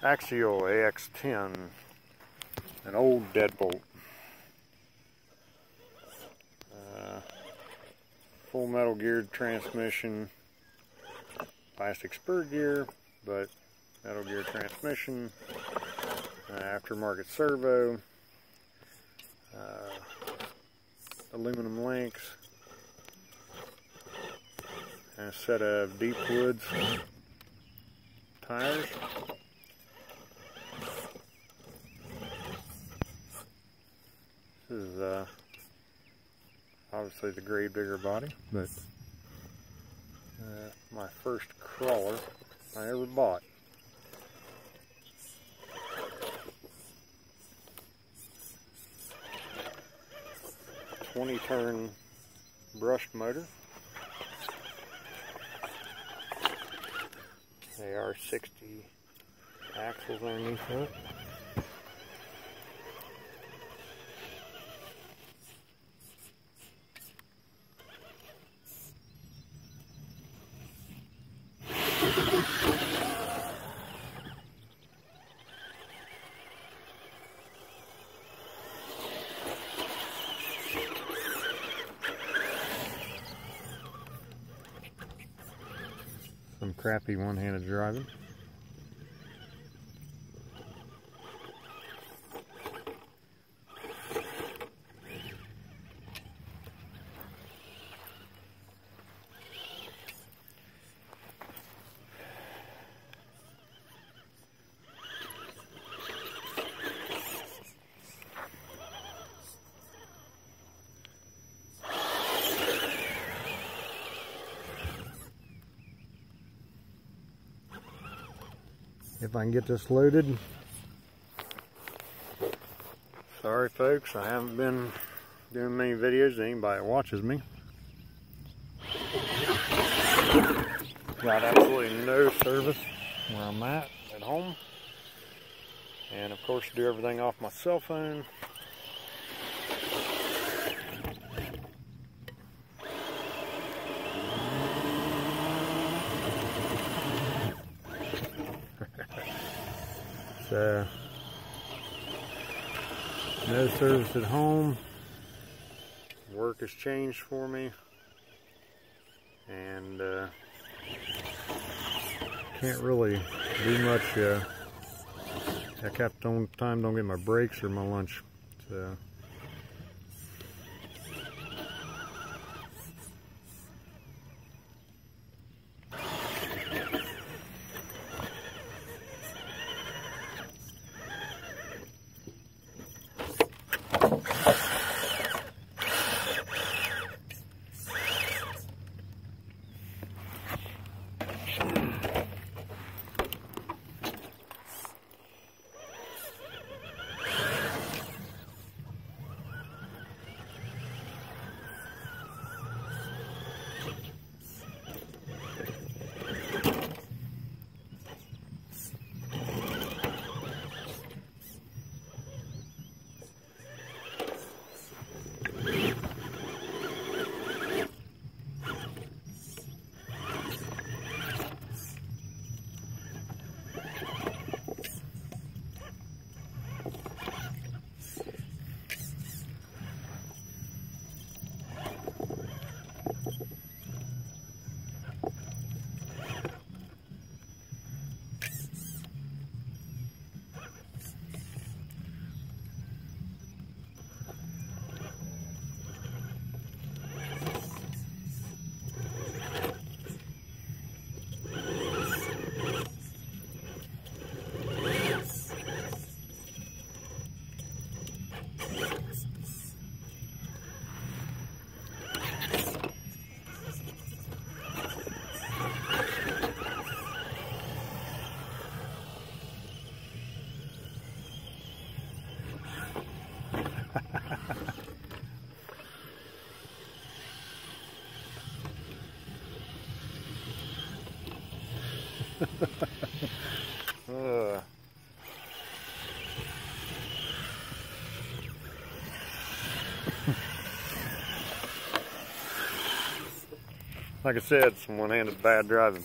Axail ax10, an old deadbolt. Full metal geared transmission, plastic spur gear, but metal geared transmission, aftermarket servo, aluminum links, and a set of deep woods tires. This is obviously the grave digger body, but my first crawler I ever bought. A 20-turn brushed motor. AR-60 axles underneath it. Some crappy one-handed driving. If I can get this loaded. Sorry folks, I haven't been doing many videos to anybody that watches me. Got absolutely no service where I'm at home. And of course do everything off my cell phone. So, no service at home. Work has changed for me, and can't really do much. I kept on time, don't get my breaks or my lunch. So. Like I said, some one-handed bad driving.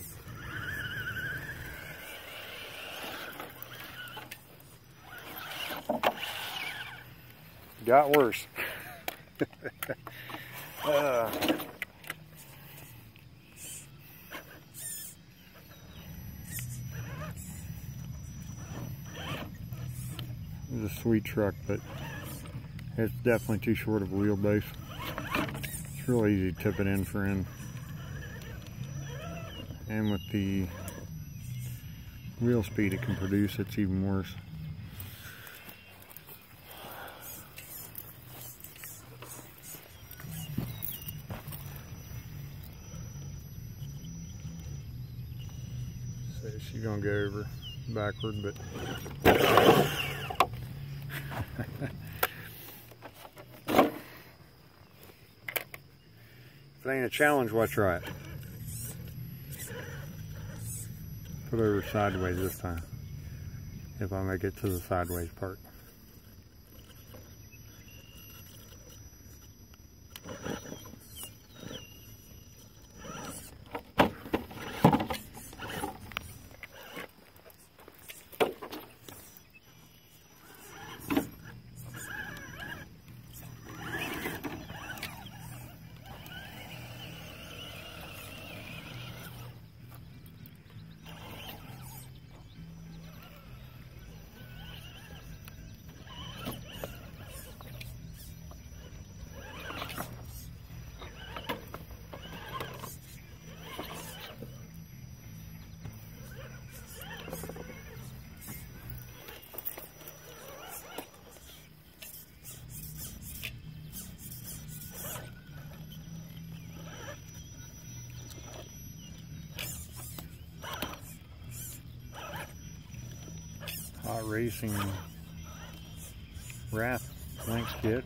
got worse. It's a sweet truck, but it's definitely too short of a wheelbase. It's real easy to tip it in for end. And with the wheel speed it can produce, it's even worse. So she's gonna go over backward, but if it ain't a challenge, why try it? Put over sideways this time, if I make it to the sideways part. Hot Racing Wrath links kit.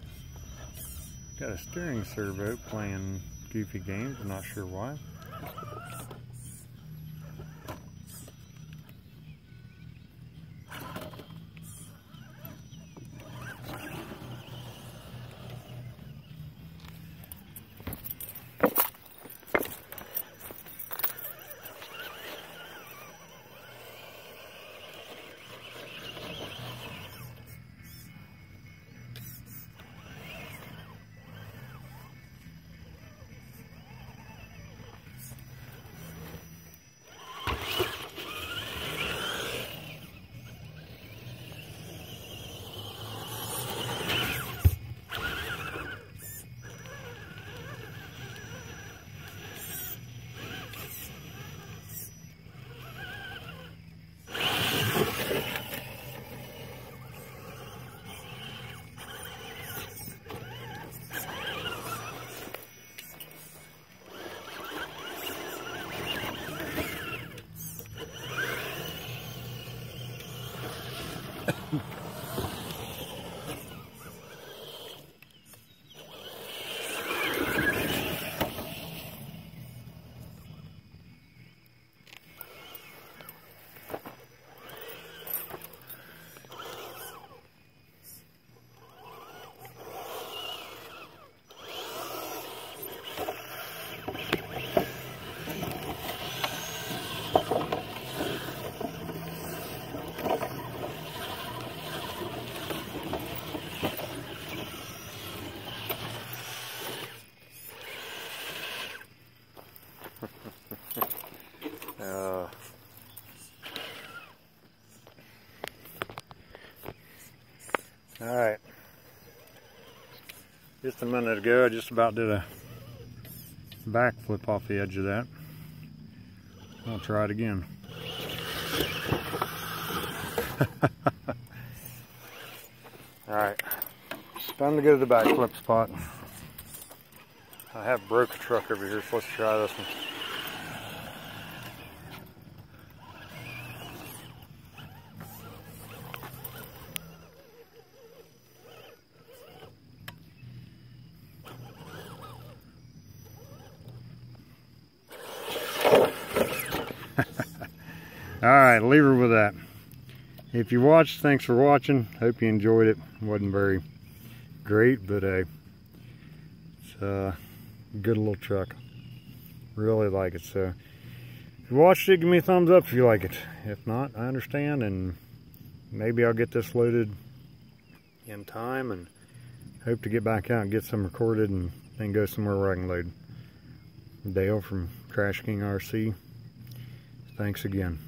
Got a steering servo playing goofy games, I'm not sure why. Alright, just a minute ago I just about did a backflip off the edge of that. I'll try it again. Alright, it's time to go to the backflip spot. I have broke a truck over here, so let's try this one. Alright, leave her with that. If you watched, thanks for watching. Hope you enjoyed it. Wasn't very great, but it's a good little truck. Really like it. So if you watched it, give me a thumbs up if you like it. If not, I understand, and maybe I'll get this loaded in time and hope to get back out and get some recorded and then go somewhere where I can load. Dale from Crash King RC. Thanks again.